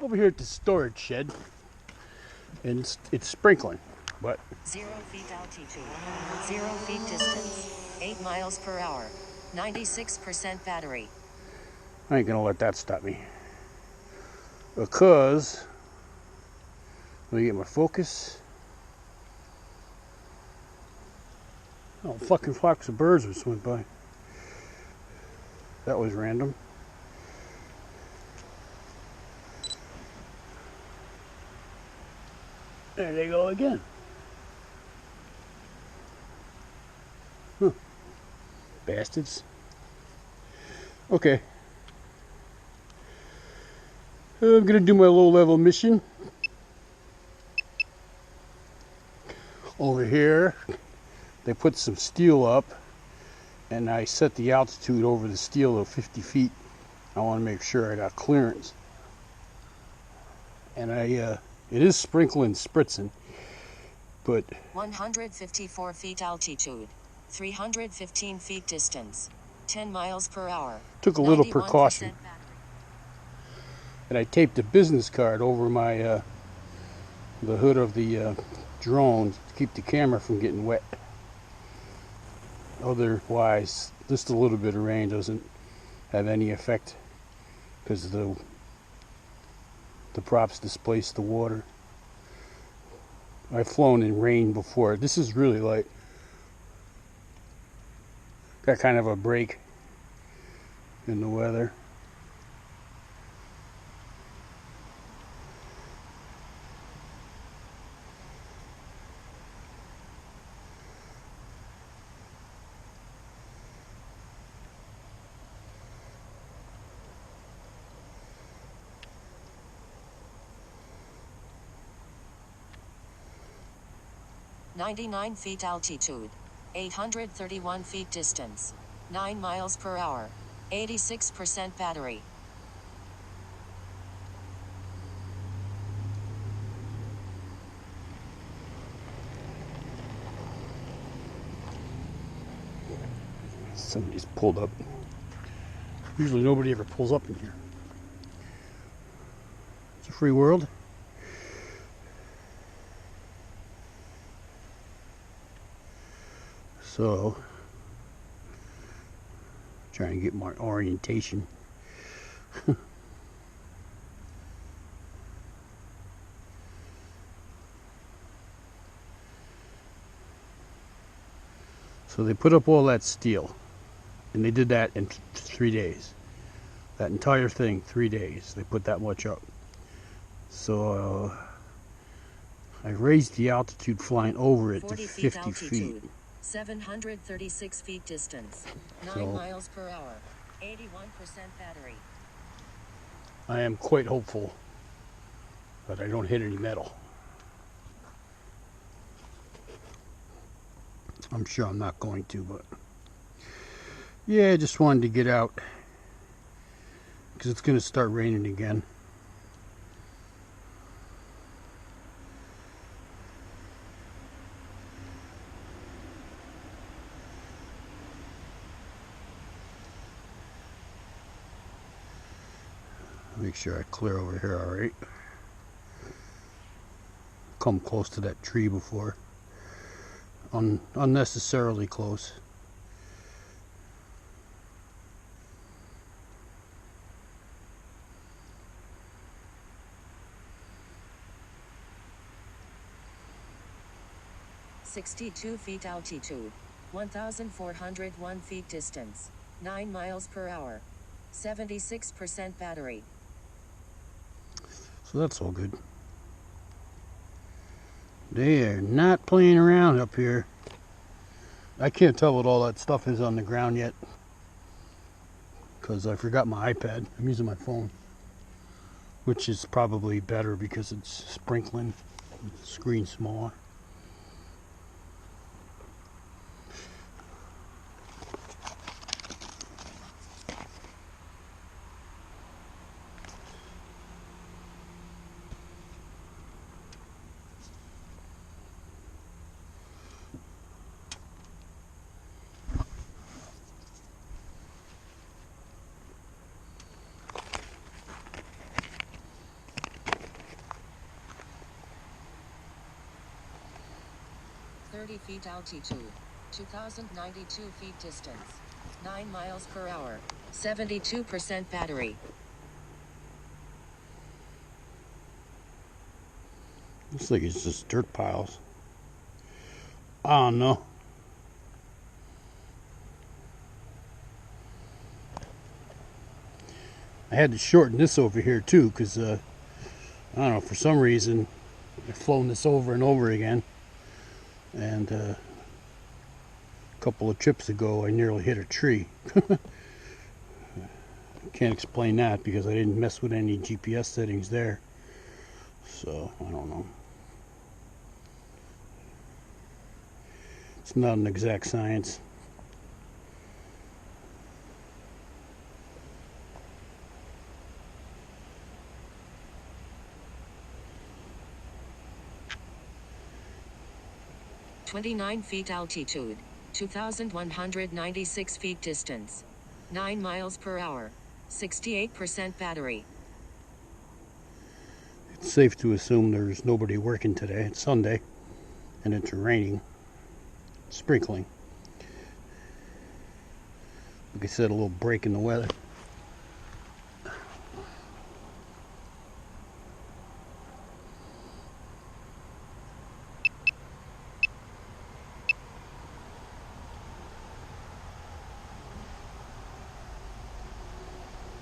over here at the storage shed, and it's sprinkling, but 0 feet altitude, 0 feet distance, 8 miles per hour, 96% battery. I ain't gonna let that stop me. Because, let me get my focus. Oh, fucking flocks of birds just went by. That was random. There they go again. Huh. Bastards. Okay. I'm gonna do my low-level mission. Over here, they put some steel up, and I set the altitude over the steel to 50 feet. I want to make sure I got clearance. And it is sprinkling, spritzing, but 154 feet altitude, 315 feet distance, 10 miles per hour. took a little 91% precaution. battery. And I taped a business card over my the hood of the drone to keep the camera from getting wet. Otherwise, just a little bit of rain doesn't have any effect because the props displace the water. I've flown in rain before. This is really light. Got kind of a break in the weather. "99 feet altitude, 831 feet distance, 9 miles per hour, 86% battery." Somebody's pulled up. Usually nobody ever pulls up in here. It's a free world. So, trying to get my orientation. So they put up all that steel, and they did that in 3 days. That entire thing, 3 days. They put that much up. So I raised the altitude flying over it to 40 feet 50 altitude, feet. 736 feet distance, 9 So- miles per hour, 81% battery. I am quite hopeful that I don't hit any metal. I'm sure I'm not going to, but yeah, I just wanted to get out because it's going to start raining again. Make sure I clear over here, all right. Come close to that tree before. Unnecessarily close. "62 feet altitude, 1,401 feet distance, 9 miles per hour, 76% battery." So that's all good. They are not playing around up here. I can't tell what all that stuff is on the ground yet because I forgot my iPad. I'm using my phone, which is probably better because it's sprinkling. The screen's smaller. 30 feet altitude, 2,092 feet distance, 9 miles per hour, 72% battery. Looks like it's just dirt piles. I don't know. I had to shorten this over here too, because I don't know, for some reason I've flown this over and over again, and a couple of trips ago I nearly hit a tree. Can't explain that because I didn't mess with any GPS settings there, so I don't know. It's not an exact science. "29 feet altitude, 2,196 feet distance, 9 miles per hour, 68% battery." It's safe to assume there's nobody working today. It's Sunday, and it's raining, sprinkling. Like I said, a little break in the weather.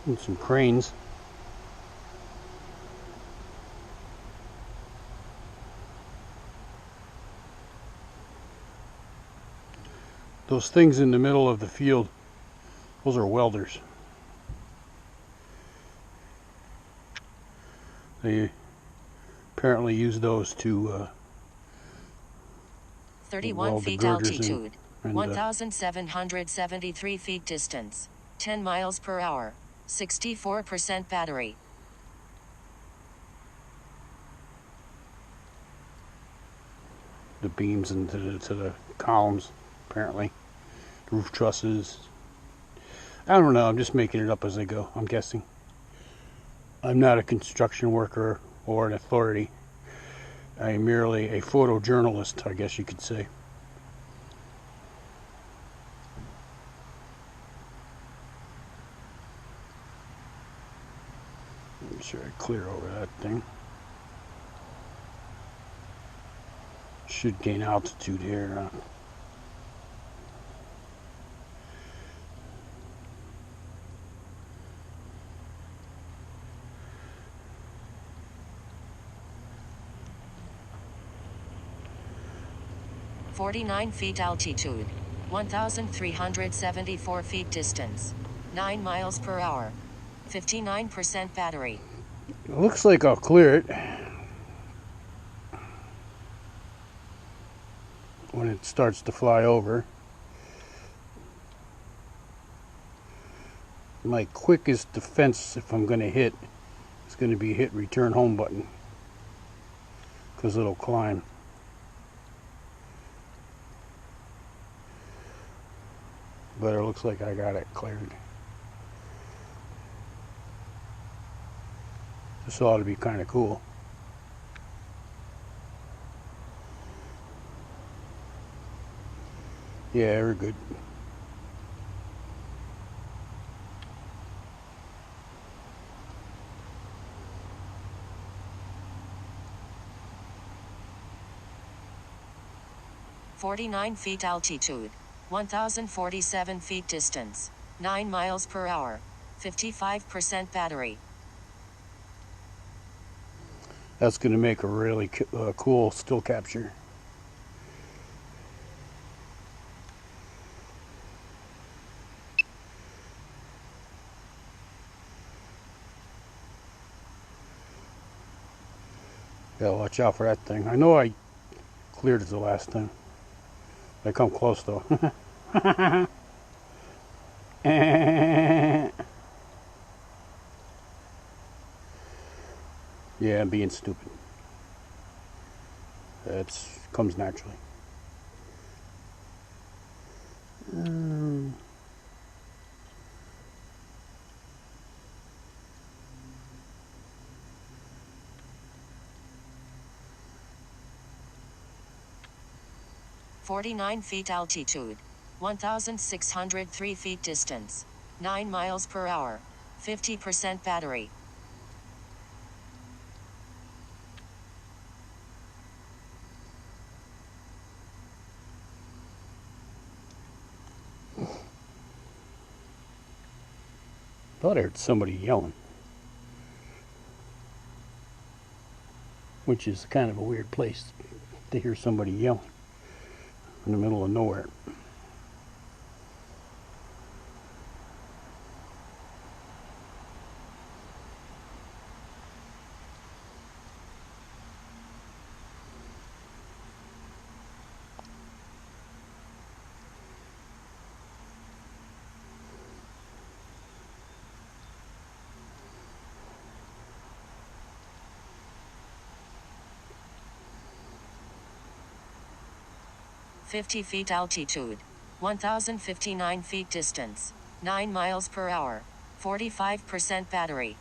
And some cranes. Those things in the middle of the field, those are welders. They apparently use those to 31 weld the feet girders altitude, and 1,773 feet distance, 10 miles per hour, 64% battery. the beams into the columns, apparently. Roof trusses. I don't know, I'm just making it up as I go, I'm guessing. I'm not a construction worker or an authority. I am merely a photojournalist, I guess you could say. Make sure I clear over that thing. Should gain altitude here. "49 feet altitude, 1,374 feet distance, 9 miles per hour, 59% battery." It looks like I'll clear it when it starts to fly over. My quickest defense, if I'm going to hit, is going to be hit return home button, because it'll climb. But it looks like I got it cleared. This ought to be kind of cool. Yeah, we're good. "49 feet altitude, 1,047 feet distance, 9 miles per hour, 55% battery." That's going to make a really cool still capture. Gotta watch out for that thing. I know I cleared it the last time. I come close though. Yeah, I'm being stupid. That comes naturally. 49 feet altitude, 1,603 feet distance, 9 miles per hour, 50% battery. Thought I heard somebody yelling, which is kind of a weird place to hear somebody yelling in the middle of nowhere. $50 feet altitude, 1,059 feet distance, 9 miles per hour, 45% battery.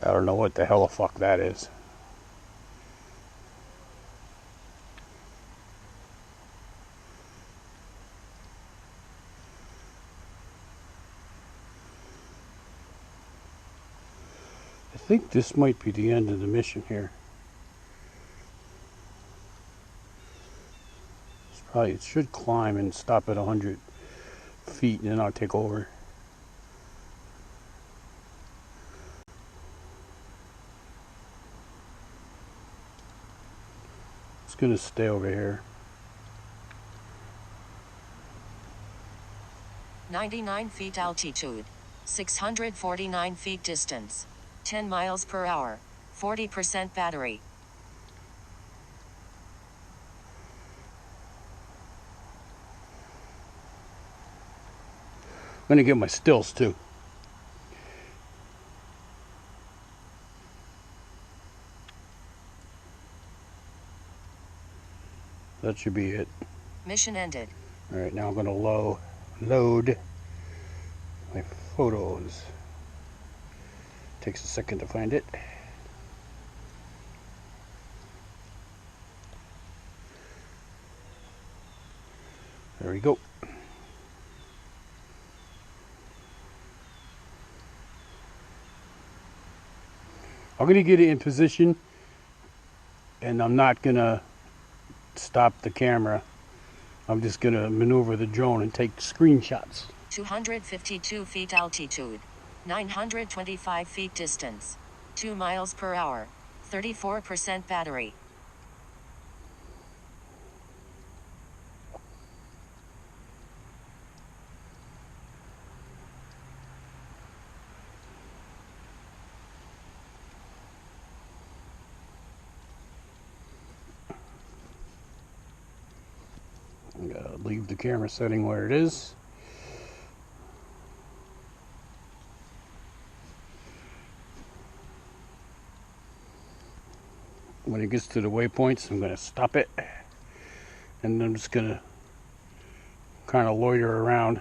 I don't know what the hell the fuck that is. I think this might be the end of the mission here. It should climb and stop at 100 feet and then I'll take over. It's gonna stay over here. 99 feet altitude, 649 feet distance, 10 miles per hour, 40% battery. I'm gonna get my stills too. That should be it. Mission ended. Alright, now I'm gonna load my photos. Takes a second to find it. There we go. I'm gonna get it in position and I'm not gonna stop the camera. I'm just gonna maneuver the drone and take screenshots. 252 feet altitude, 925 feet distance, 2 miles per hour, 34% battery. I'm gonna leave the camera setting where it is. When it gets to the waypoints, I'm gonna stop it, and I'm just gonna kind of loiter around.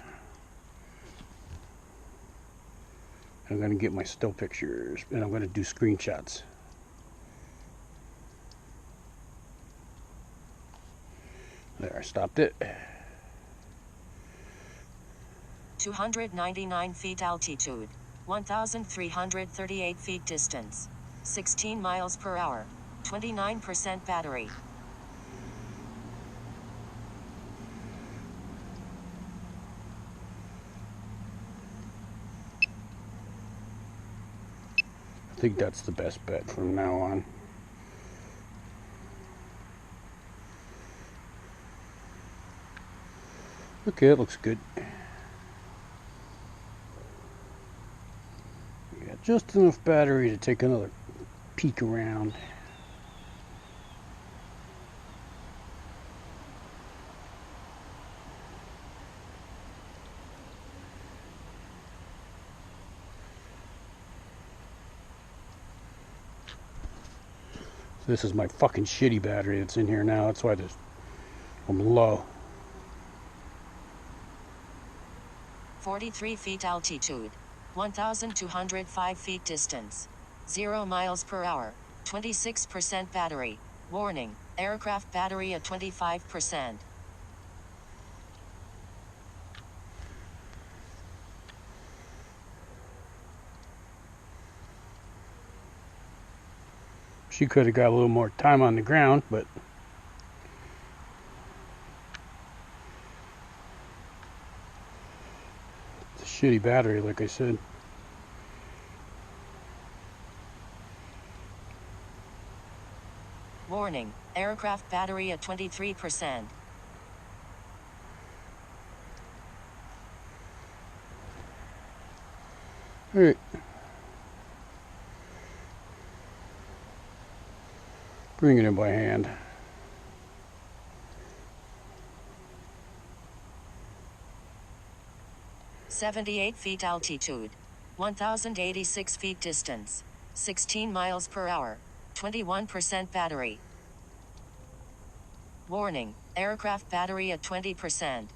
I'm gonna get my still pictures, and I'm gonna do screenshots. There, I stopped it. 299 feet altitude, 1,338 feet distance, 16 miles per hour, 29% battery. I think that's the best bet from now on. Okay, it looks good. We got just enough battery to take another peek around. This is my fucking shitty battery that's in here now. That's why I'm low. 43 feet altitude. 1,205 feet distance. 0 miles per hour. 26% battery. Warning, aircraft battery at 25%. She could have got a little more time on the ground, but it's a shitty battery, like I said. Warning, aircraft battery at 23%. All right. Bring it in by hand. .78 feet altitude. 1,086 feet distance. 16 miles per hour. 21% battery. Warning, aircraft battery at 20%.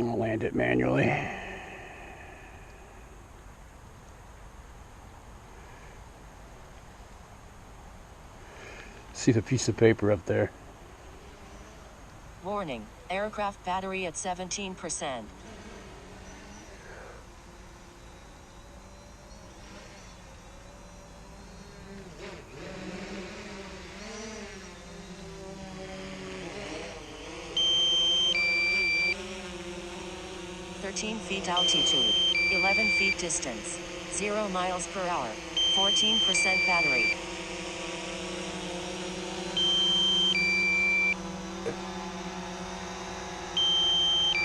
I'll land it manually. See the piece of paper up there. Warning, aircraft battery at 17%. .13 feet altitude. 11 feet distance. 0 miles per hour. 14% battery.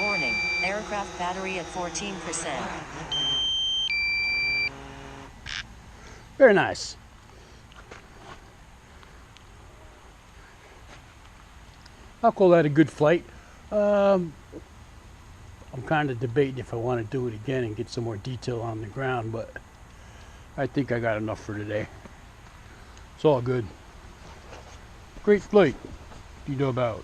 Warning, aircraft battery at 14%. Very nice. I'll call that a good flight. I'm kind of debating if I want to do it again and get some more detail on the ground, but I think I got enough for today. It's all good. Great flight. You know about.